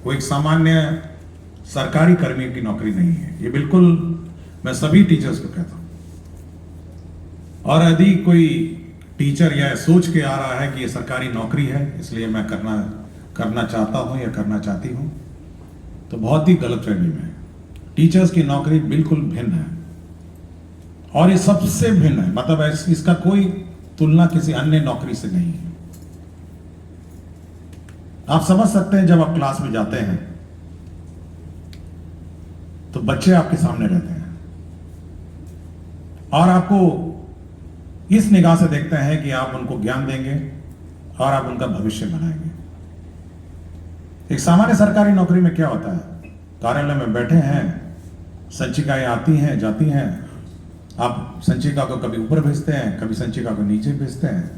वो एक सामान्य सरकारी कर्मी की नौकरी नहीं है। ये बिल्कुल मैं सभी टीचर्स को कहता हूं। और यदि कोई टीचर यह सोच के आ रहा है कि ये सरकारी नौकरी है इसलिए मैं करना चाहता हूं या करना चाहती हूं, तो बहुत ही गलतफहमी में है। टीचर्स की नौकरी बिल्कुल भिन्न है और ये सबसे भिन्न है, मतलब इसका कोई तुलना किसी अन्य नौकरी से नहीं है। आप समझ सकते हैं, जब आप क्लास में जाते हैं तो बच्चे आपके सामने रहते हैं और आपको इस निगाह से देखते हैं कि आप उनको ज्ञान देंगे और आप उनका भविष्य बनाएंगे। एक सामान्य सरकारी नौकरी में क्या होता है, कार्यालय में बैठे हैं, संचिकाएं आती हैं जाती हैं, आप संचिका को कभी ऊपर भेजते हैं, कभी संचिका को नीचे भेजते हैं,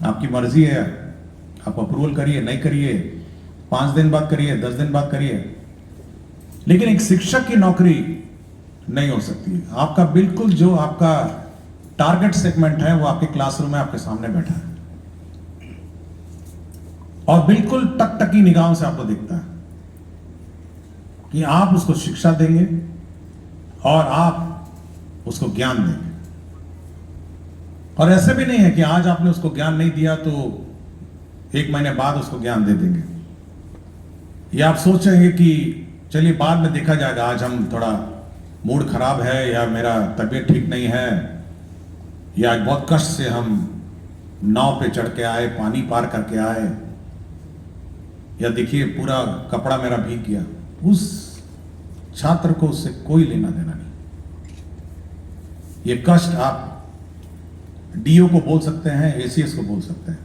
आपकी मर्जी है, आप अप्रूवल करिए नहीं करिए, 5 दिन बाद करिए, 10 दिन बाद करिए। लेकिन एक शिक्षक की नौकरी नहीं हो सकती है। आपका बिल्कुल जो आपका टारगेट सेगमेंट है वो आपके क्लासरूम में आपके सामने बैठा है और बिल्कुल टकटकी निगाहों से आपको दिखता है कि आप उसको शिक्षा देंगे और आप उसको ज्ञान देंगे। और ऐसे भी नहीं है कि आज आपने उसको ज्ञान नहीं दिया तो 1 महीने बाद उसको ज्ञान दे देंगे, या आप सोचेंगे कि चलिए बाद में देखा जाएगा, आज हम थोड़ा मूड खराब है या मेरा तबीयत ठीक नहीं है या आज बहुत कष्ट से हम नाव पे चढ़ के आए, पानी पार करके आए, या देखिए पूरा कपड़ा मेरा भीग गया। उस छात्र को उससे कोई लेना देना नहीं। ये कष्ट आप डीओ को बोल सकते हैं, एसीएस को बोल सकते हैं,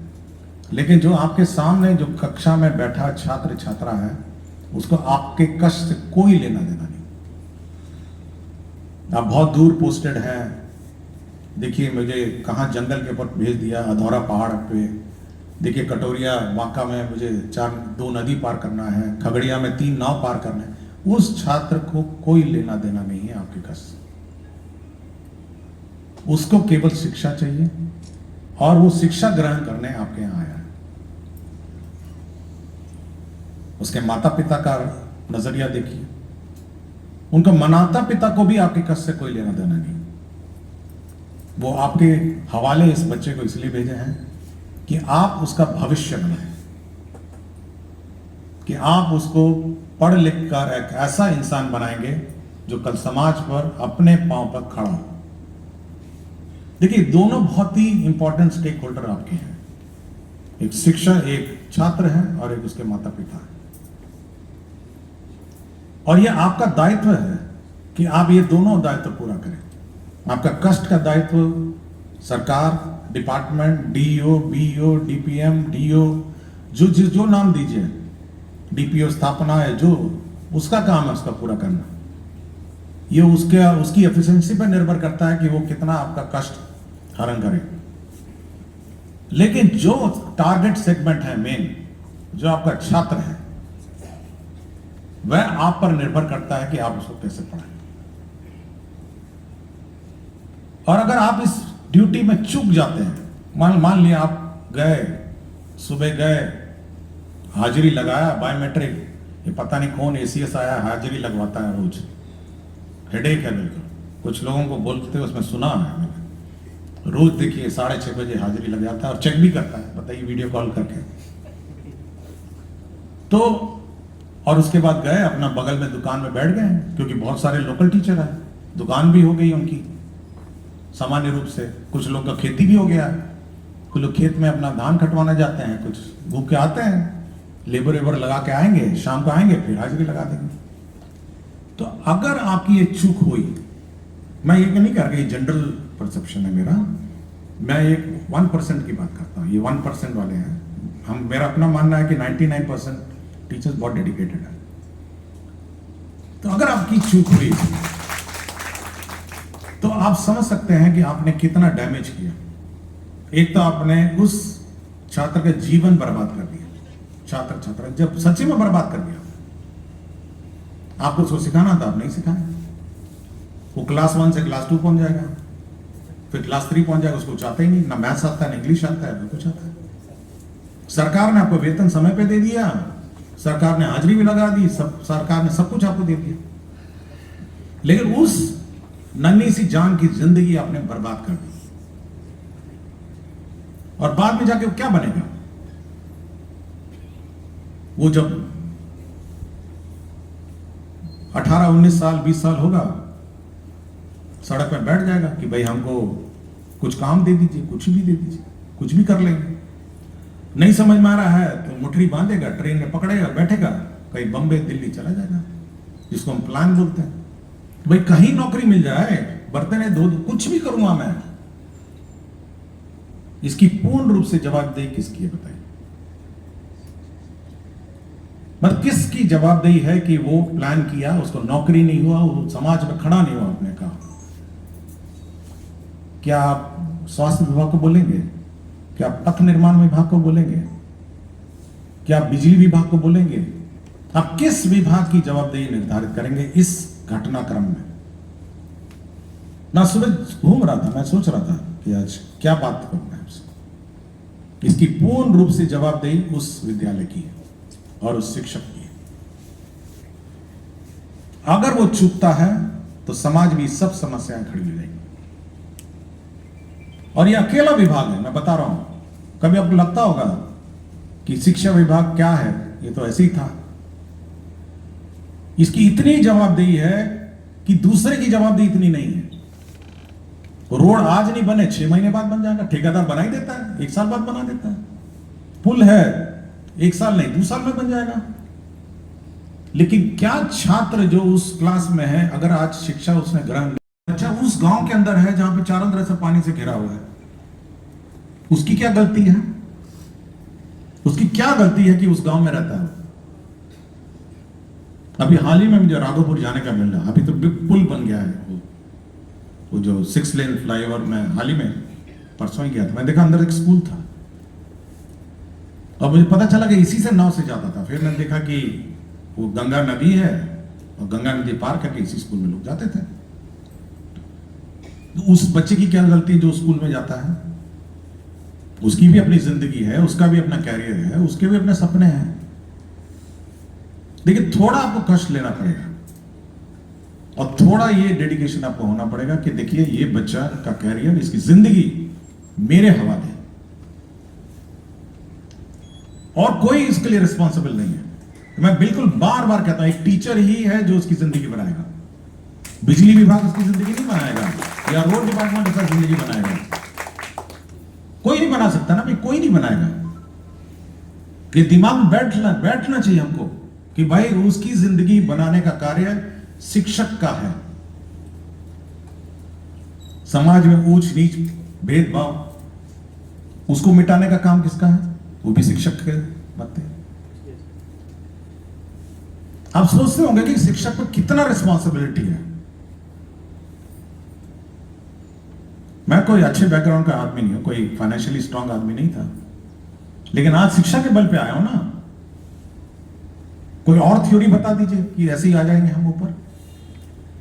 लेकिन जो आपके सामने जो कक्षा में बैठा छात्र छात्रा है उसको आपके कष्ट से कोई लेना देना नहीं। आप बहुत दूर पोस्टेड हैं, देखिए मुझे कहाँ जंगल के ऊपर भेज दिया, अधौरा पहाड़ पे, देखिए कटोरिया वांका में मुझे 2 नदी पार करना है, खगड़िया में 3 नाव पार करना है। उस छात्र को कोई लेना देना नहीं है आपके कष्ट से। उसको केवल शिक्षा चाहिए और वो शिक्षा ग्रहण करने आपके यहां आया है। उसके माता पिता का नजरिया देखिए, उनका माता पिता को भी आपके कष्ट से कोई लेना देना नहीं। वो आपके हवाले इस बच्चे को इसलिए भेजे हैं कि आप उसका भविष्य बनाएं, कि आप उसको पढ़ लिख कर एक ऐसा इंसान बनाएंगे जो कल समाज पर अपने पांव पर खड़ा हो। देखिए दोनों बहुत ही इंपॉर्टेंट स्टेक होल्डर आपके हैं, एक शिक्षक, एक छात्र है और एक उसके माता पिता है। और यह आपका दायित्व है कि आप ये दोनों दायित्व पूरा करें। आपका कष्ट का दायित्व सरकार, department, DEO, BEO, DPM, DO, जो नाम दीजिए, डीपीओ स्थापना है, जो उसका काम है उसका पूरा करना। ये उसकी एफिशिएंसी पर निर्भर करता है कि वो कितना आपका कष्ट हरण करे। लेकिन जो टारगेट सेगमेंट है मेन, जो आपका छात्र है, वह आप पर निर्भर करता है कि आप उसको कैसे पढ़ाएं। और अगर आप इस ड्यूटी में चूक जाते हैं, मान लिया आप गए, सुबह गए, हाजिरी लगाया, बायोमेट्रिक, ये पता नहीं कौन एसीएस आया हाजिरी लगवाता है रोज, हेडेक है बिल्कुल। कुछ लोगों को बोलते हुए उसमें सुना है मैंने, रोज देखिए 6:30 बजे हाजिरी लग जाता है और चेक भी करता है, बताइए वीडियो कॉल करके। तो और उसके बाद गए अपना बगल में दुकान में बैठ गए, क्योंकि बहुत सारे लोकल टीचर हैं, दुकान भी हो गई उनकी सामान्य रूप से, कुछ लोग का खेती भी हो गया, कुछ लोग खेत में अपना धान कटवाना जाते हैं, कुछ घूम के आते हैं, लेबर वेबर लगा के आएंगे, शाम को आएंगे फिर हाजिरी लगा देंगे। तो अगर आपकी ये चूक हुई, मैं ये नहीं कह रहा कि जनरल परसेप्शन है मेरा, मैं एक 1% की बात करता हूँ, ये 1% वाले हैं। मेरा अपना मानना है कि 99% टीचर्स बहुत डेडिकेटेड है। तो अगर आपकी चूक हुई तो आप समझ सकते हैं कि आपने कितना डैमेज किया। एक तो आपने उस छात्र का जीवन बर्बाद कर दिया, छात्र जब सच्ची में बर्बाद कर दिया। आपको उसको सिखाना था, आप नहीं सिखाया। वो क्लास 1 से क्लास 2 पहुंच जाएगा, फिर क्लास 3 पहुंच जाएगा, उसको चाहता ही नहीं, ना मैथ्स आता है ना इंग्लिश आता है, ना कुछ आता है। सरकार ने आपको वेतन समय पे दे दिया, सरकार ने हाजिरी भी लगा दी, सब सरकार ने सब कुछ आपको दे दिया, लेकिन उस नन्ही सी जान की जिंदगी आपने बर्बाद कर दी। और बाद में जाके वो क्या बनेगा? वो जब 18, 19 साल, 20 साल होगा, सड़क में बैठ जाएगा कि भाई हमको कुछ काम दे दीजिए, कुछ भी दे दीजिए, कुछ भी कर लेंगे। नहीं समझ में आ रहा है तो मुठरी बांधेगा, ट्रेन में पकड़ेगा, बैठेगा, कहीं बंबई दिल्ली चला जाएगा, जिसको हम प्लान बोलते हैं। भाई कहीं नौकरी मिल जाए, बर्तन धो, कुछ भी करूंगा मैं। इसकी पूर्ण रूप से जवाबदेही किसकी है बताइए? मतलब किसकी जवाबदेही है कि वो प्लान किया, उसको नौकरी नहीं हुआ, वो समाज में खड़ा नहीं हुआ अपने काम? क्या आप स्वास्थ्य विभाग को बोलेंगे? क्या आप पथ निर्माण विभाग को बोलेंगे? क्या आप बिजली विभाग को बोलेंगे? आप किस विभाग की जवाबदेही निर्धारित करेंगे इस घटनाक्रम में? मैं सुबह घूम रहा था, मैं सोच रहा था कि आज क्या बात करूं मैं आपसे। इसकी पूर्ण रूप से जवाबदेही उस विद्यालय की है और उस शिक्षक की है। अगर वो चूकता है तो समाज में सब समस्याएं खड़ी हो जाएंगी। और ये अकेला विभाग है, मैं बता रहा हूं। कभी आपको लगता होगा कि शिक्षा विभाग क्या है, ये तो ऐसे ही था। इसकी इतनी जवाबदेही है कि दूसरे की जवाबदेही इतनी नहीं है। रोड आज नहीं बने, 6 महीने बाद बन जाएगा, ठेकेदार बना ही देता है, 1 साल बाद बना देता है। पुल है, 1 साल नहीं 2 साल में बन जाएगा। लेकिन क्या छात्र जो उस क्लास में है, अगर आज शिक्षा उसने ग्रहण, अच्छा उस गांव के अंदर है जहां पे चारों तरफ से पानी से घिरा हुआ है, उसकी क्या गलती है? उसकी क्या गलती है कि उस गांव में रहता है? अभी हाल ही में मुझे राघोपुर जाने का मिल रहा, अभी तो पुल बन गया है, वो जो 6 लेन फ्लाईओवर में हाल ही में परसों ही गया था, मैं देखा अंदर एक स्कूल था और मुझे पता चला कि इसी से नाव से जाता था। फिर मैंने देखा कि वो गंगा नदी है और गंगा नदी पार करके इसी स्कूल में लोग जाते थे। तो उस बच्चे की क्या गलती जो स्कूल में जाता है? उसकी भी अपनी जिंदगी है, उसका भी अपना कैरियर है, उसके भी अपने सपने हैं। लेकिन थोड़ा आपको कष्ट लेना पड़ेगा और थोड़ा ये डेडिकेशन आपको होना पड़ेगा कि देखिए ये बच्चा का कैरियर, इसकी जिंदगी मेरे हवाले है और कोई इसके लिए रिस्पॉन्सिबल नहीं है। मैं बिल्कुल बार बार कहता हूं, एक टीचर ही है जो उसकी जिंदगी बनाएगा। बिजली विभाग उसकी जिंदगी नहीं बनाएगा या रोड डिपार्टमेंट उसका जिंदगी बनाएगा। कोई नहीं बना सकता ना भाई, कोई नहीं बनाएगा। ये दिमाग में बैठना चाहिए हमको कि भाई उसकी जिंदगी बनाने का कार्य शिक्षक का है। समाज में ऊंच नीच भेदभाव उसको मिटाने का काम किसका है? वो भी शिक्षक के बनते हैं। आप सोचते होंगे कि शिक्षक पर कितना रिस्पॉन्सिबिलिटी है। मैं कोई अच्छे बैकग्राउंड का आदमी नहीं हूं, कोई फाइनेंशियली स्ट्रांग आदमी नहीं था, लेकिन आज शिक्षा के बल पे आया हूं ना। कोई और थ्योरी बता दीजिए कि ऐसे ही आ जाएंगे हम ऊपर।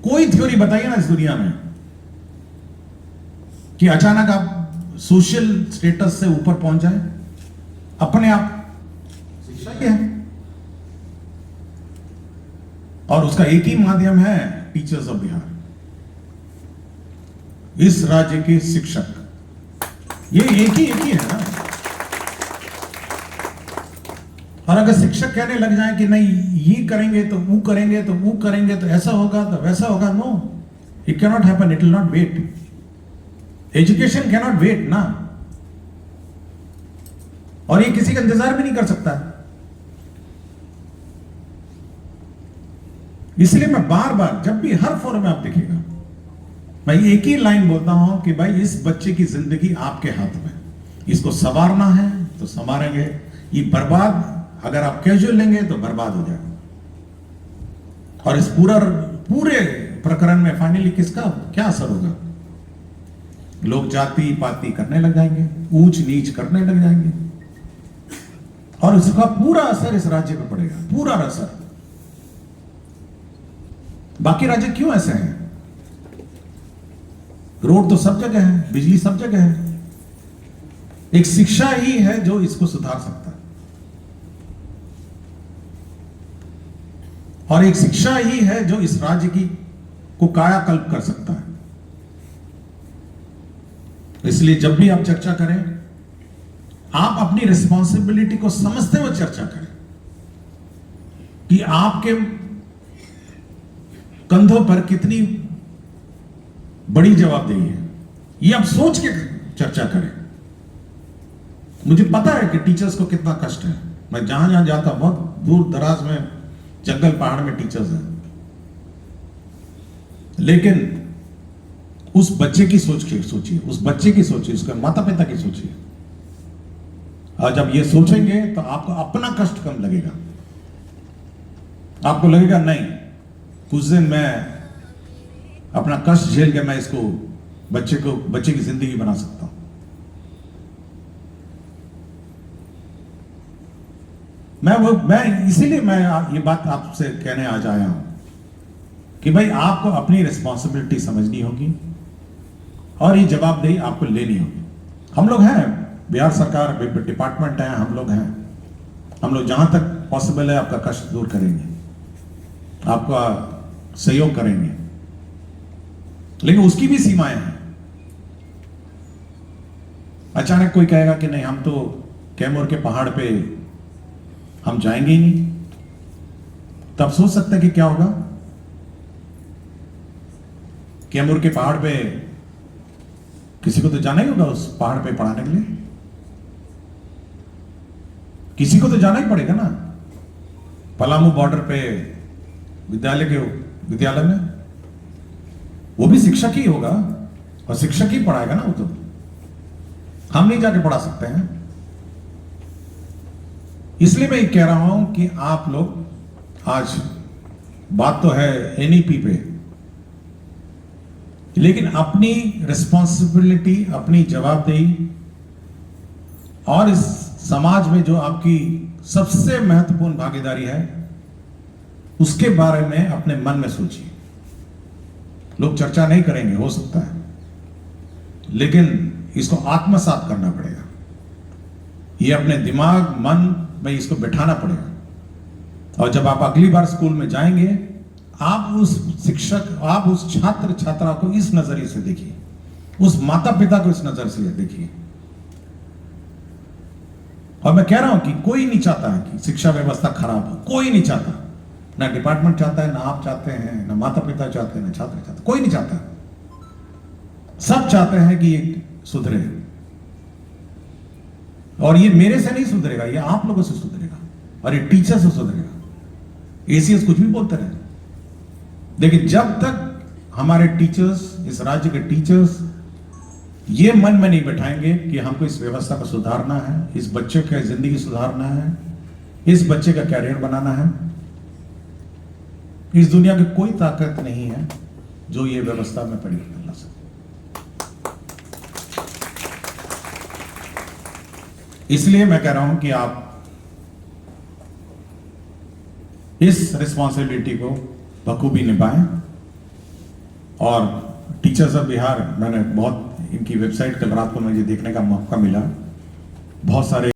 कोई थ्योरी बताइए ना इस दुनिया में कि अचानक आप सोशल स्टेटस से ऊपर पहुंच जाए अपने आप। शिक्षा क्या है? और उसका एक ही माध्यम है, टीचर्स ऑफ बिहार, इस राज्य के शिक्षक। ये एक ही है ना। और अगर शिक्षक कहने लग जाए कि नहीं ये करेंगे तो वो करेंगे तो वो करेंगे तो ऐसा होगा तो वैसा होगा, no, it can not happen, it will not wait. Education can not wait ना, और ये किसी का इंतजार भी नहीं कर सकता। इसलिए मैं बार बार जब भी हर फोरम में आप देखिएगा, मैं एक ही लाइन बोलता हूं कि भाई इस बच्चे की जिंदगी आपके हाथ में, इसको संवारना है तो संवारेंगे। ये बर्बाद अगर आप कैजुअल लेंगे तो बर्बाद हो जाएगा। और इस पूरे प्रकरण में फाइनली किसका क्या असर होगा? लोग जाति पाति करने लग जाएंगे, ऊंच नीच करने लग जाएंगे, और इसका पूरा असर इस राज्य पे पड़ेगा, पूरा असर। बाकी राज्य क्यों ऐसे हैं? रोड तो सब जगह है, बिजली सब जगह है, एक शिक्षा ही है जो इसको सुधार सकता है। और एक शिक्षा ही है जो इस राज्य की को कायाकल्प कर सकता है। इसलिए जब भी आप चर्चा करें, आप अपनी रिस्पॉन्सिबिलिटी को समझते हुए चर्चा करें कि आपके कंधों पर कितनी बड़ी जवाबदेही है। ये आप सोच के चर्चा करें। मुझे पता है कि टीचर्स को कितना कष्ट है। मैं जहां जहां जाता, बहुत दूर दराज में, जंगल पहाड़ में टीचर्स हैं, लेकिन उस बच्चे की सोचिए, उस बच्चे की सोचिए, उसके माता पिता की सोचिए। और जब ये सोचेंगे तो आपको अपना कष्ट कम लगेगा। आपको लगेगा नहीं, कुछ दिन मैं अपना कष्ट झेल के मैं इसको बच्चे की जिंदगी बना सकता हूं। मैं इसीलिए मैं ये बात आपसे कहने आज आया हूं कि भाई आपको अपनी रिस्पॉन्सिबिलिटी समझनी होगी और ये जवाबदेही आपको लेनी होगी। हम लोग हैं, बिहार सरकार डिपार्टमेंट है, हम लोग हैं। हम लोग जहां तक पॉसिबल है आपका कष्ट दूर करेंगे, आपका सहयोग करेंगे, लेकिन उसकी भी सीमाएं हैं। अचानक कोई कहेगा कि नहीं, हम तो कैमूर के पहाड़ पे हम जाएंगे ही नहीं, तब सोच सकते हैं कि क्या होगा। कैमूर के पहाड़ पे किसी को तो जाना ही होगा उस पहाड़ पे पढ़ाने के लिए, किसी को तो जाना ही पड़ेगा ना। पलामू बॉर्डर पे विद्यालय में वो भी शिक्षक ही होगा और शिक्षक ही पढ़ाएगा ना। वो तो हम नहीं जाके पढ़ा सकते हैं। इसलिए मैं कह रहा हूं कि आप लोग, आज बात तो है एनईपी पे, लेकिन अपनी रिस्पॉन्सिबिलिटी, अपनी जवाबदेही और इस समाज में जो आपकी सबसे महत्वपूर्ण भागीदारी है, उसके बारे में अपने मन में सोचिए। लोग चर्चा नहीं करेंगे, हो सकता है, लेकिन इसको आत्मसात करना पड़ेगा। ये अपने दिमाग, मन में इसको बिठाना पड़ेगा। और जब आप अगली बार स्कूल में जाएंगे, आप उस शिक्षक, आप उस छात्र छात्रा को इस नजरिए से देखिए, उस माता पिता को इस नजर से देखिए। और मैं कह रहा हूं कि कोई नहीं चाहता है कि शिक्षा व्यवस्था खराब हो, कोई नहीं चाहता। ना डिपार्टमेंट चाहता है, ना आप चाहते हैं, ना माता पिता चाहते हैं, ना छात्र चाहते, कोई नहीं चाहता। सब चाहते हैं कि ये सुधरे, और ये मेरे से नहीं सुधरेगा, ये आप लोगों से सुधरेगा और ये टीचर से सुधरेगा। एसीएस कुछ भी बोलते रहे, लेकिन जब तक हमारे टीचर्स, इस राज्य के टीचर्स ये मन में नहीं बैठाएंगे कि हमको इस व्यवस्था को सुधारना है, इस बच्चे की जिंदगी सुधारना है, इस बच्चे का कैरियर बनाना है, इस दुनिया की कोई ताकत नहीं है जो ये व्यवस्था में परिवर्तन ला सके। इसलिए मैं कह रहा हूं कि आप इस रिस्पॉन्सिबिलिटी को बखूबी निभाएं। और टीचर्स ऑफ बिहार, मैंने बहुत इनकी वेबसाइट कल रात को मुझे देखने का मौका मिला, बहुत सारे